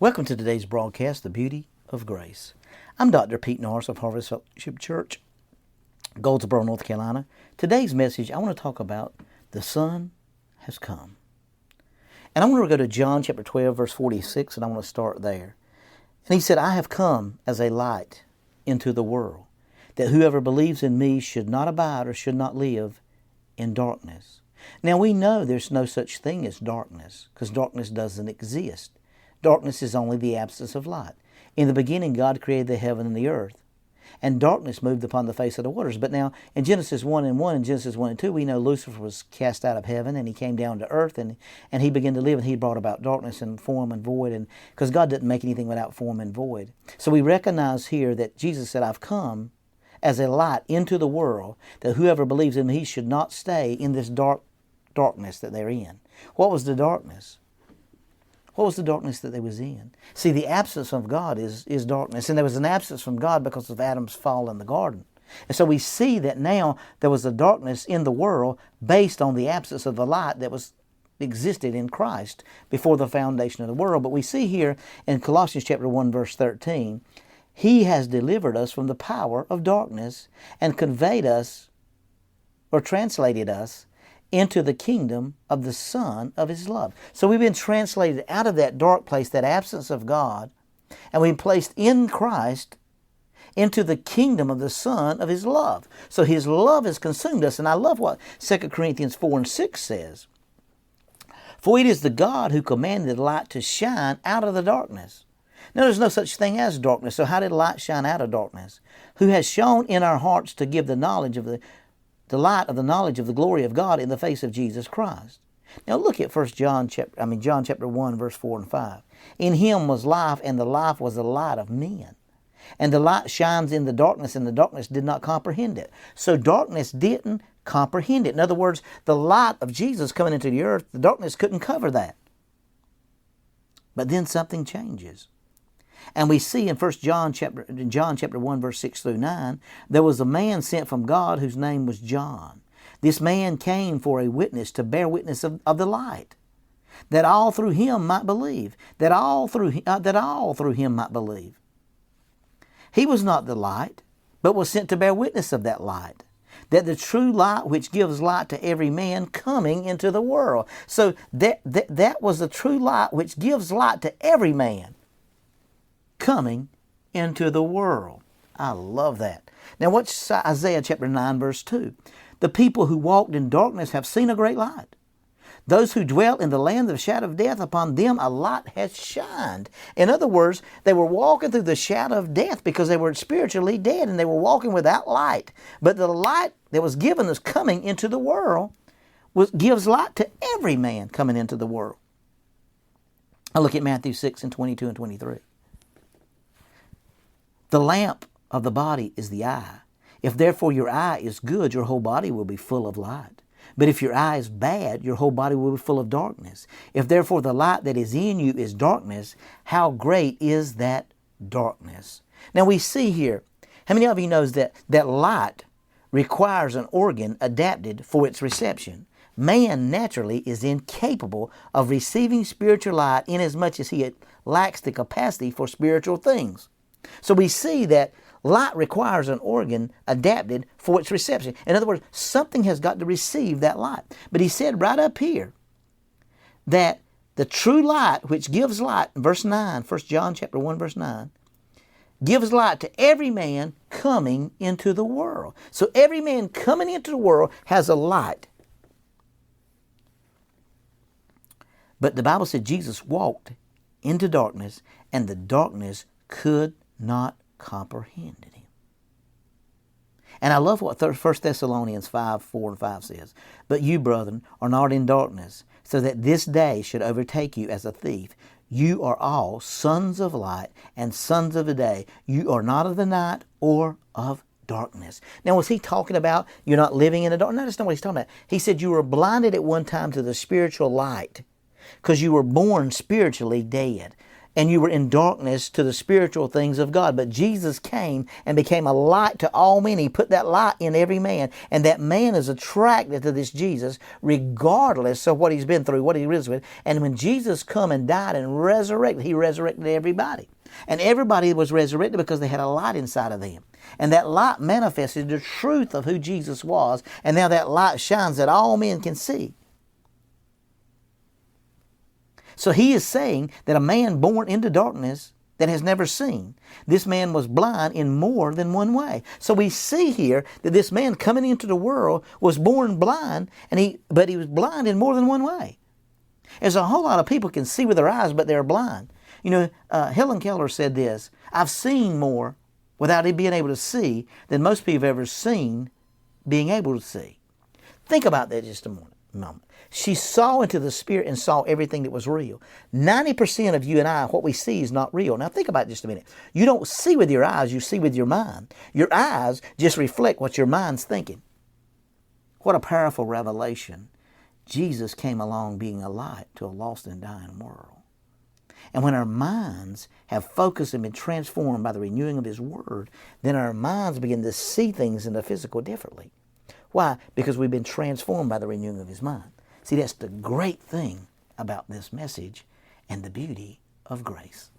Welcome to today's broadcast, The Beauty of Grace. I'm Dr. Pete Norris of Harvest Fellowship Church, Goldsboro, North Carolina. Today's message, I want to talk about the Son has come. And I want to go to John chapter 12, verse 46, and I want to start there. And he said, I have come as a light into the world, that whoever believes in me should not abide or should not live in darkness. Now we know there's no such thing as darkness, because darkness doesn't exist. Darkness is only the absence of light. In the beginning, God created the heaven and the earth, and darkness moved upon the face of the waters. But now, in Genesis 1 and Genesis 1 and 2, we know Lucifer was cast out of heaven, and he came down to earth, and he began to live, and he brought about darkness and form and void, and because God didn't make anything without form and void. So we recognize here that Jesus said, I've come as a light into the world, that whoever believes in me should not stay in this darkness that they're in. What was the darkness? What was the darkness that they was in? See, the absence of God is darkness. And there was an absence from God because of Adam's fall in the garden. And so we see that now there was a darkness in the world based on the absence of the light that existed in Christ before the foundation of the world. But we see here in Colossians chapter 1, verse 13, He has delivered us from the power of darkness and conveyed us, or translated us, into the kingdom of the Son of His love. So we've been translated out of that dark place, that absence of God, and we've been placed in Christ into the kingdom of the Son of His love. So His love has consumed us. And I love what 2 Corinthians 4 and 6 says. For it is the God who commanded the light to shine out of the darkness. Now there's no such thing as darkness. So how did light shine out of darkness? Who has shone in our hearts to give the knowledge of the light of the knowledge of the glory of God in the face of Jesus Christ. Now look at John chapter 1, verse 4 and 5. In Him was life, and the life was the light of men. And the light shines in the darkness, and the darkness did not comprehend it. So darkness didn't comprehend it. In other words, the light of Jesus coming into the earth, the darkness couldn't cover that. But then something changes. And we see in John chapter 1, verse 6 through 9, there was a man sent from God whose name was John. This man came for a witness, to bear witness of the light, that all through him might believe. That all through him might believe. He was not the light, but was sent to bear witness of that light, that the true light which gives light to every man coming into the world. So that was the true light which gives light to every man coming into the world. I love that. Now what's Isaiah chapter 9 verse 2? The people who walked in darkness have seen a great light. Those who dwell in the land of the shadow of death, upon them a light has shined. In other words, they were walking through the shadow of death because they were spiritually dead and they were walking without light. But the light that was given us coming into the world gives light to every man coming into the world. I look at Matthew 6 and 22 and 23. The lamp of the body is the eye. If therefore your eye is good, your whole body will be full of light. But if your eye is bad, your whole body will be full of darkness. If therefore the light that is in you is darkness, how great is that darkness? Now we see here, how many of you knows that light requires an organ adapted for its reception? Man naturally is incapable of receiving spiritual light inasmuch as he lacks the capacity for spiritual things. So we see that light requires an organ adapted for its reception. In other words, something has got to receive that light. But he said right up here that the true light which gives light, verse 9, 1 John chapter 1, verse 9, gives light to every man coming into the world. So every man coming into the world has a light. But the Bible said Jesus walked into darkness, and the darkness could not comprehend him. And I love what 1 Thessalonians 5, 4 and 5 says. But you, brethren, are not in darkness, so that this day should overtake you as a thief. You are all sons of light and sons of the day. You are not of the night or of darkness. Now, was he talking about you're not living in the dark? No, that's not what he's talking about. He said you were blinded at one time to the spiritual light because you were born spiritually dead. and you were in darkness to the spiritual things of God. But Jesus came and became a light to all men. He put that light in every man, and that man is attracted to this Jesus regardless of what he's been through, what he is with. And when Jesus come and died and resurrected, he resurrected everybody. And everybody was resurrected because they had a light inside of them. And that light manifested the truth of who Jesus was, and now that light shines that all men can see. So he is saying that a man born into darkness that has never seen, this man was blind in more than one way. So we see here that this man coming into the world was born blind, but he was blind in more than one way. There's a whole lot of people can see with their eyes, but they're blind. You know, Helen Keller said this, I've seen more without being able to see than most people have ever seen being able to see. Think about that just a moment. She saw into the Spirit and saw everything that was real. 90% of you and I, what we see is not real. Now think about it just a minute. You don't see with your eyes, you see with your mind. Your eyes just reflect what your mind's thinking. What a powerful revelation. Jesus came along being a light to a lost and dying world. And when our minds have focused and been transformed by the renewing of His Word, then our minds begin to see things in the physical differently. Why? Because we've been transformed by the renewing of His mind. See, that's the great thing about this message and the beauty of grace.